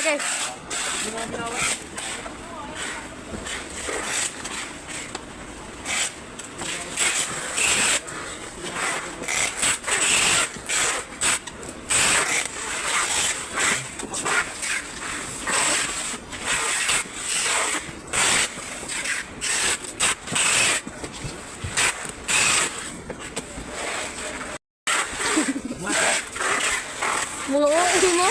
Sige. Mga uwi mo?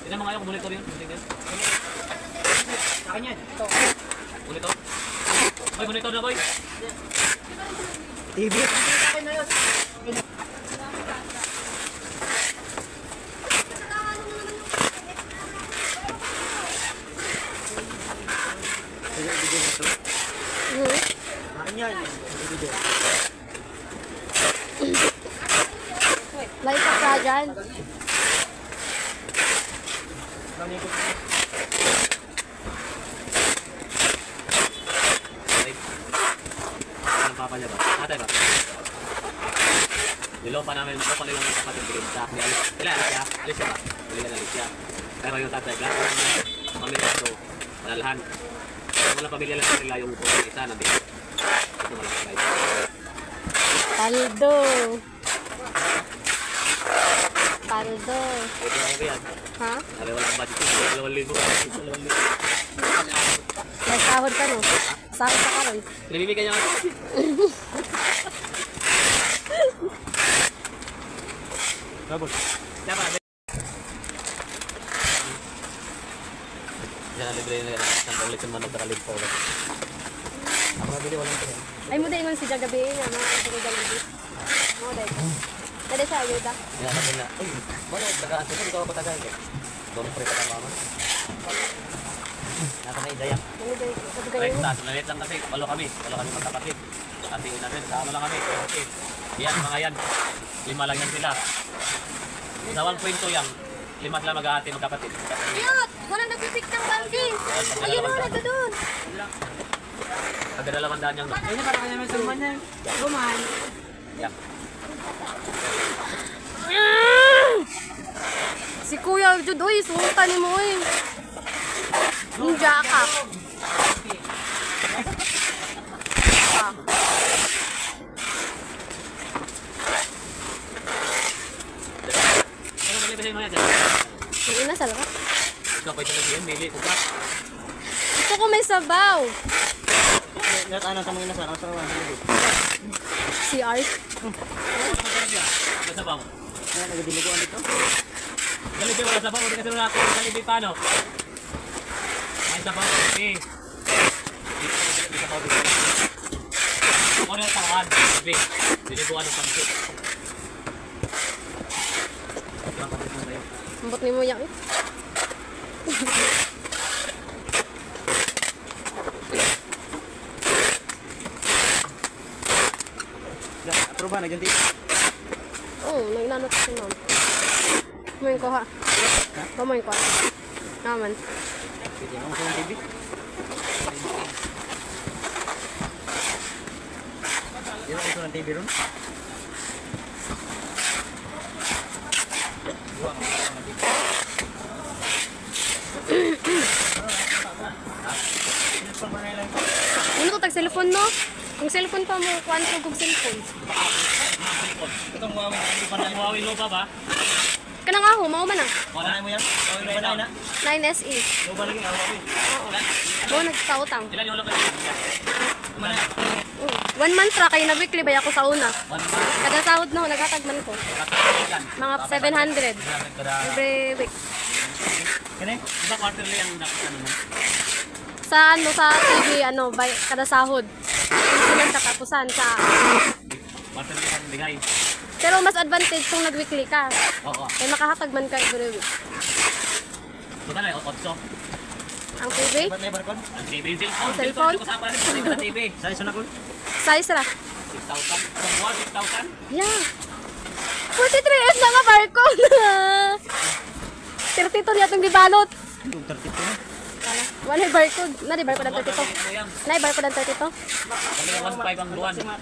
Tingnan mo kayo kung monitor yun. Sa akin yan. Monitor. Boy, monitor na boy. TV. Like ka dyan. Anong papa niya ba? Atay ba? Nilopa namin ito pa nilang kapatid ko rin sa akin. Alis siya? Alis siya ba? Alis siya. Pero yung tatay, lahat ng pamilya ito, malalahan. Walang pamilya lang sila yung isa nandito. Ito walang kapay. Paldo. Paldo. Ito lang yan. Ha? Sabi walang budget ko. 2,000. May sahod ka no? Sahod ka ron. Pinamimigay niya ako. Babos. Siapa? Jangan libre na yan. Ang ulit yung manok na po. Ako nabili walang ito. Ay mo dahil man si Jagabi nga mga pagkagalit. Mo dahil. Dali siya ayuda. Yan, sabi na. Ay, manok. Tagaan. Sino ikaw pa tagaan ko? Doon pre pa mama. Nasa na idaya. Ano dahil? Sabi Right, kayo. lalit lang kasi. Walo kami magkapatid. At tingin natin. Sama lang kami. Okay. Yan, mga yan. 5 lang yan sila. Sa 1.2 yan. 5 sila mag-ahati magkapatid. Ayot! Walang nagpipik ng balde. Ayun o, nagdoon. Pagdadalawang daan yung Ay, na para kanya may suman niya. Suman. yan. Si Kuya Jud, uy, sunta ni mo eh. Ninja ka. Ah. Ano nalibasin mo yan dyan? Yung inasal ka. Ikaw pa ito nag-iyan, mili. Ubrak. Gusto ko may sabaw. Lahat ano sa mga inasal. Ang sarang CR. Sa bang? Kaya nagdiliguan dito. Galibay wala sa bang. Hindi kasi natin. Galibay paano? Ay sa bang. Okay. Hindi sa bang. Ako na yung tawahan. Sabi. Dilibuan ng pangsit. Ambot ni mo yan eh. Approve ba? Nagyanti. Oo, nagnanot si ma'am. Kumain ko ha. Kumain ko ha. Naman. Pwede mo sa TV. Yung ito ng TV ron. Ano to tag cellphone no? Kung cellphone pa mo, kuan ko kung cellphone. Itong Huawei Nova ba? Kana nga ho, mao man ah. Wala mo yan? Huawei Nova na? 9SE. Nova lagi ang Huawei. Oo. Bo nagkautang. Ilan yung ulo kayo? 1 month ra kay na weekly bay ako sa una. 1 month. Kada sahod no, naghatag man ko. Mga 700 every week. Kani? Iba quarterly ang dapat ano mo? Sa ano sa TV ano bay kada sahod. Sinan ka kapusan sa Quarterly ang bigay. pero mas advantage kung nag-weekly ka. Oo. Kay makahatag man ka every week. Buta na, 8. Ang TV, Ba't may barkon? Ang TV, yung cellphone. Cellphone? Yung kasama rin sa TV. Sa iso na ko. size ra. 6,000. From 6,000. Yeah. 43S na nga barcode. 32 niya itong gibalot. Yung 32 na. Wala yung barcode. Nari barcode ang 32. Nari barcode ang 32. Kami na 1.5 ang buwan. 1.5.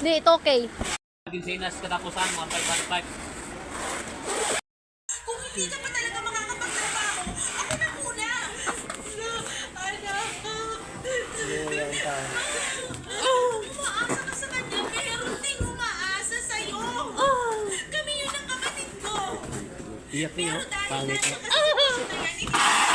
Hindi, ito okay. Ginsinas katapusan, 1.5. Kung hindi ka pa talaga makakapagtrabaho, ako na muna. Umaasa ka sa kanya, pero hindi umaasa sa'yo. Kami yun ang kapatid ko. Iyak niyo. Pero dahil Pangit nasa mo. kasitwasyon na yan, hindi